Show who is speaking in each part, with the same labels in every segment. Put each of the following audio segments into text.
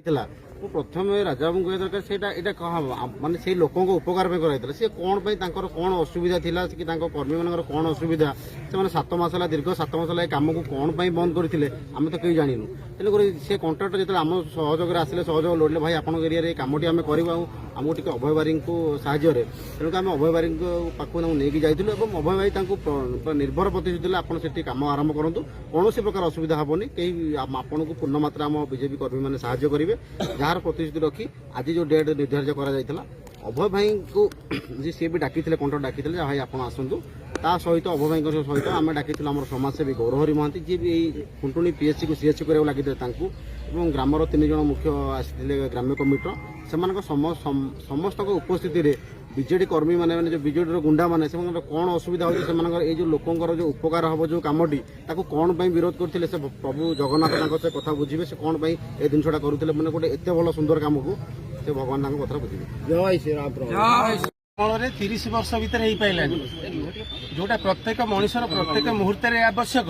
Speaker 1: प्रथम राजाबाबू कह दरकार माने से लोक उपकार कराई सी कौन कौन असुविधा थी कि कर्मी मान कौन असुविधा से 7 मास दीर्घ 7 मास कम को कौन बंद करते आम तो कहीं जानू तेणुक से कंट्राक्टर जो आम सहयोग आसे सहयोग लोड़े भाई आप एरिया कमटी आम करूँ आमको टी अभय बारी साहय तेणुक आम अभय बारी पाक नहीं जाइलु अभय भाई निर्भर प्रतिश्रुति आप कम आरंभ करूँ कौन प्रकार असुविधा हेनी कहीं आपको पूर्ण मात्रा आम बीजेपी कर्मी मैंने साहय करेंगे जार प्रतिश्रुति रखी आज जो डेट निर्धारित कर अभय भाई को जी सी भी डाकी कंट्राक्ट डाकी भाई आप आसतु ता सहित अभय भाई सहित आम डाकी आम समाजसेवी गौरहरी महांती जी भी खुंटुणी पीएचसी को सीएचसी कराया लगे ग्रामर 3 जन मुख्य आसी ग्राम्य कमिटर से समस्त उपस्थिति रे बीजेडी कर्मी माने जो बीजेडी गुंडा माने से कौन असुविधा होती जो लोकंर जो उपकार हम जो कमटी कौन विरोध करते से प्रभु जगन्नाथ से कथा बुझे से कौन ए जिनसा करुले मैंने गोटे एत भल सुंदर कम को से भगवान कथा बुझे जय श्री राम
Speaker 2: 30 वर्ष भितर हो पाइला जोटा प्रत्येक मनुष्यर प्रत्येक मुहूर्त आवश्यक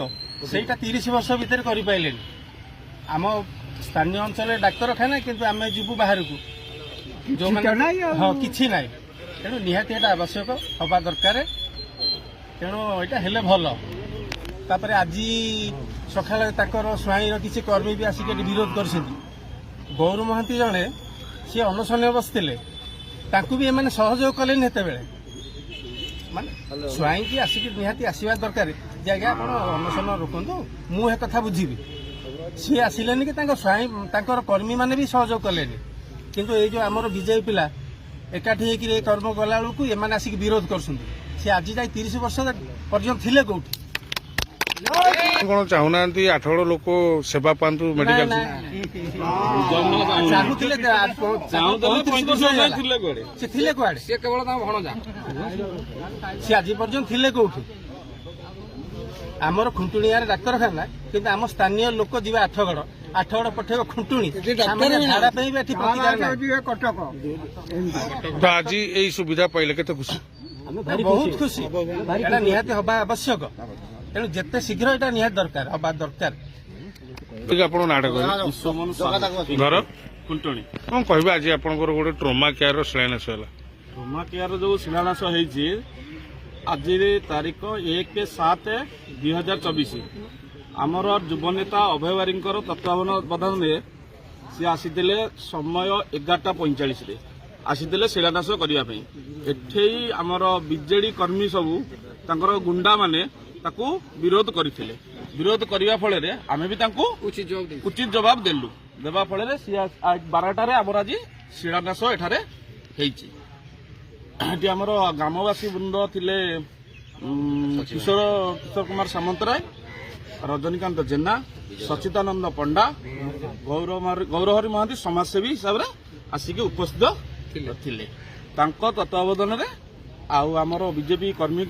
Speaker 2: सेटा 30 वर्ष भितर कर पाइले आम स्थानीय अंचल डाक्तरखाना किंतु आम जीवु बाहर को जो हाँ कि ना तेणु निहाती एटा आवश्यक हवा दरकार तेणु यहाँ हेले भल तापर आज सका स्वाईर किसी कर्मी भी आसिक विरोध कर गौर महांती जड़े सी अनशन बसते भी एम सहयोग कले माने स्वाई की आसिक निहाती आसवा दरकार जे आज्ञा आप अनशन रोकतु मुझे कथा बुझी सी आसिले कि स्वाई कर्मी मैंने भी सहयोग कले किंतु ये जो आमर बीजेपी पिला एकाठी होकर कर्म गला बेलू एम आसिक विरोध कर आज जाए 30 वर्ष पर्यटन थिले कौटी
Speaker 3: कौन चाहूना 8 लोक सेवा पातु मेडिकल
Speaker 2: सी आज पर्यटन थिले कौटी आमर खुंटुणिया डाक्तरखाना किंतु आम स्थानीय लोक जी 8गड़ पठेब खुंटुणी झाड़ा कटक
Speaker 3: तो आज यही सुविधा पाइले केते खुशी
Speaker 2: बहुत खुशी एटा निहाती हवा आवश्यक तेणु जिते शीघ्र यहाँ निहाती दरकार हवा दरकार
Speaker 3: आपण नाटक घर
Speaker 4: खुंटुणी
Speaker 3: कौन कह आज आप गोटे ट्रोमा केयर शिलान्यास है
Speaker 4: ट्रोमा केयर जो शिलान्यास होती आज तारीख 1/7/2024 आमर युवनेता अभय बारी तत्वावधान में सी आसी समय 11:45 आसी शिलान्यास करने एठे आमर बीजेडी कर्मी सबू गुंडा माने ताकू विरोध करते विरोध करने फल आम भी उचित जवाब देलु देवा फल 12टार आमर आज शिलान्यास एठारे होती आमर ग्रामवासी वृंद थिले किशोर कुमार सामंतराय रजनीकांत जेना सचिदानंद पंडा गौरहरी महांती समाजसेवी हिसाब से आसिक उपस्थित थिले तत्वावधान में आमर बीजेपी कर्मी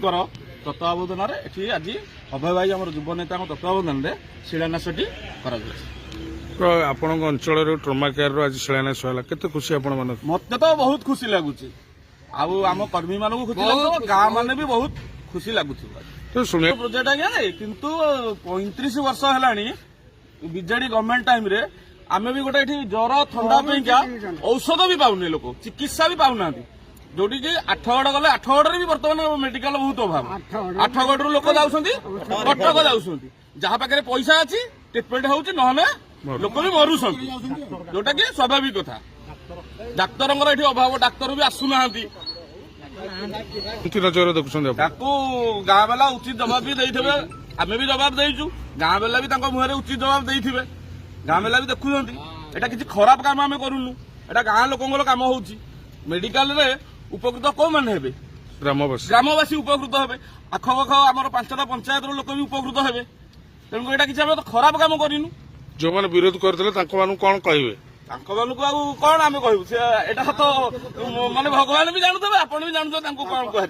Speaker 4: तत्वावधान में आज अभय भाई आम युव नेता तत्वावधान में शिलान्यास
Speaker 3: आपण अंचल ट्रोमा केयर आज शिलान्यास केते खुशी आपण
Speaker 4: मत तो बहुत खुशी लगुच आम कर्मी मान खुशी लगे गाँ मैंने भी बहुत खुशी लगुच प्रोजेक्ट आज्ञा किंतु 35 वर्ष है बीजेडी गवर्नमेंट टाइम रे आम भी गोटे ज्वर थंडा औषध भी पाऊने लोक चिकित्सा भी पाऊना जोटी कि 8गड़ गले 8गड़ भी बर्तमान मेडिकल बहुत अभाव 8गड़ लोक जाऊँच कटक जाऊँ जहाँ पाखे पैसा अच्छी ट्रिटमेंट हो लोक भी मरुंट जोटा कि स्वाभाविक कथा डाक्तर अभाव डाक्तर भी आसुना
Speaker 3: नजर देखुं
Speaker 4: गाँ बेला उचित जवाब भी देते आम भी जवाब देचु गाँ बेला भी मुहर उचित जवाब देते गाँ बेला भी देखुं एटा किसी खराब काम आम करूनु एटा गाँ लोक कम हो मेडिकल रे उपकृत कौ मैंने हे ग्रामवासी उपकृत हे आखपाख आम 5टा पंचायत लोक भी उपकृत हे तेणुक एटा किसी आम खराब काम करूनु
Speaker 3: जो मैंने विरोध करते कौन कहे
Speaker 4: कौन आम कहू एटा तो माने भगवान भी जानते आपण भी जानते कौन कह